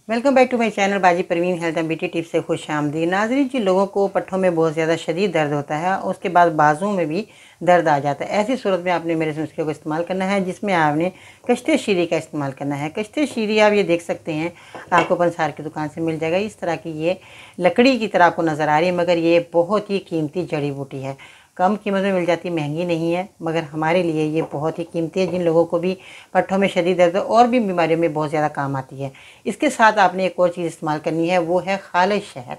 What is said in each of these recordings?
Welcome back to my channel Baji Parveen health and beauty tips से खुश आमदीद। नाज़रीन, जिन लोगों को पट्ठों में बहुत ज़्यादा शदीद दर्द होता है, उसके बाद बाजुओं में भी दर्द आ जाता है, ऐसी सूरत में आपने मेरे नुस्खे को इस्तेमाल करना है, जिसमें आपने कश्ते शीरी का इस्तेमाल करना है। कश्ते शीरी आप ये देख सकते हैं, आपको पंसार की दुकान से मिल जाएगा। इस तरह की ये लकड़ी की तरह आपको नज़र आ रही है, मगर ये बहुत ही कीमती जड़ी बूटी है। कम कीमत में मिल जाती, महंगी नहीं है, मगर हमारे लिए ये बहुत ही कीमती है। जिन लोगों को भी पट्ठों में शदीद दर्द और भी बीमारियों में बहुत ज़्यादा काम आती है। इसके साथ आपने एक और चीज़ इस्तेमाल करनी है, वो है खालिश शहद।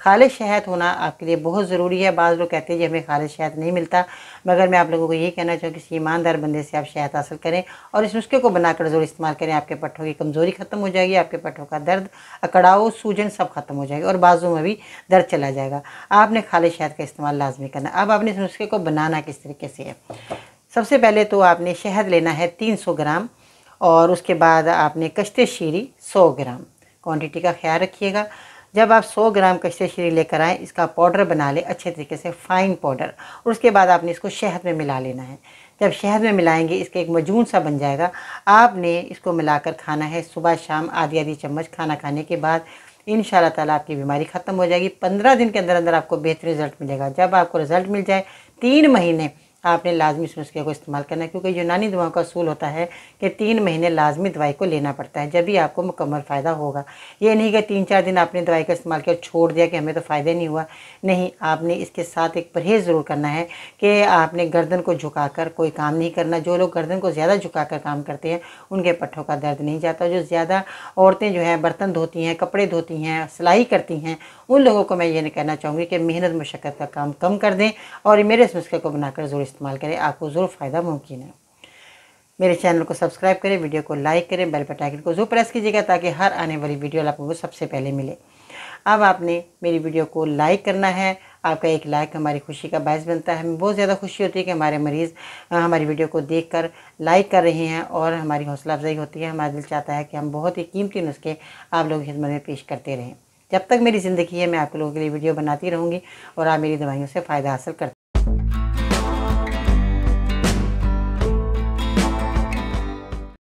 खालिश शहद होना आपके लिए बहुत ज़रूरी है। बाज़ लोग कहते हैं कि हमें खालिश शहद नहीं मिलता, मगर मैं आप लोगों को यही कहना चाहूँ, किसी ईमानदार बंदे से आप शहद हासिल करें और इस नुस्खे को बनाकर ज़रूर इस्तेमाल करें। आपके पट्ठों की कमज़ोरी ख़त्म हो जाएगी, आपके पट्ठों का दर्द, अकड़ाव, सूजन सब खत्म हो जाएगी और बाजू में भी दर्द चला जाएगा। आपने खालिश शहद का इस्तेमाल लाजमी करना। अब आपने इस नुस्खे को बनाना किस तरीके से है। सबसे पहले तो आपने शहद लेना है 300 ग्राम और उसके बाद आपने कश्ते शीरी 100 ग्राम। क्वांटिटी का ख्याल रखिएगा। जब आप 100 ग्राम कश्ते शीरी लेकर आएँ, इसका पाउडर बना लें अच्छे तरीके से, फ़ाइन पाउडर। और उसके बाद आपने इसको शहद में मिला लेना है। जब शहद में मिलाएंगे, इसका एक मजून सा बन जाएगा। आपने इसको मिलाकर खाना है सुबह शाम, आधी आधी चम्मच खाना खाने के बाद। इंशाल्लाह ताला आपकी बीमारी ख़त्म हो जाएगी। 15 दिन के अंदर अंदर आपको बेहतरीन रिज़ल्ट मिलेगा। जब आपको रिज़ल्ट मिल जाए, 3 महीने आपने लाजमी इस नुस्खे को इस्तेमाल करना है, क्योंकि यूनानी दवाओं का असूल होता है कि 3 महीने लाजमी दवाई को लेना पड़ता है, जब भी आपको मुकम्मल फ़ायदा होगा। ये नहीं कि 3-4 दिन आपने दवाई का इस्तेमाल किया छोड़ दिया कि हमें तो फ़ायदा नहीं हुआ। नहीं, आपने इसके साथ एक परहेज़ ज़रूर करना है कि आपने गर्दन को झुकाकर कोई काम नहीं करना। जो लोग गर्दन को ज़्यादा झुकाकर काम करते हैं, उनके पट्ठों का दर्द नहीं जाता। जो ज़्यादा औरतें जो हैं बर्तन धोती हैं, कपड़े धोती हैं, सिलाई करती हैं, उन लोगों को मैं ये कहना चाहूँगी कि मेहनत मशक्क़त का काम कम कर दें और मेरे इस नुस्खे को बनाकर ज़रूर इस्तेमाल करें। आपको ज़रूर फ़ायदा मुमकिन है। मेरे चैनल को सब्सक्राइब करें, वीडियो को लाइक करें, बेल बटन आइकन को ज़रूर प्रेस कीजिएगा ताकि हर आने वाली वीडियो आपको सबसे पहले मिले। अब आपने मेरी वीडियो को लाइक करना है। आपका एक लाइक हमारी खुशी का बायस बनता है। हमें बहुत ज़्यादा खुशी होती है कि हमारे मरीज़ हमारी वीडियो को देखकर लाइक कर रहे हैं और हमारी हौसला अफजाई होती है। हमारा दिल चाहता है कि हम बहुत ही कीमती नुस्खे आप लोगों की खिदमत में पेश करते रहें। जब तक मेरी ज़िंदगी है, मैं आप लोगों के लिए वीडियो बनाती रहूँगी और आप मेरी दवाइयों से फ़ायदा हासिल करते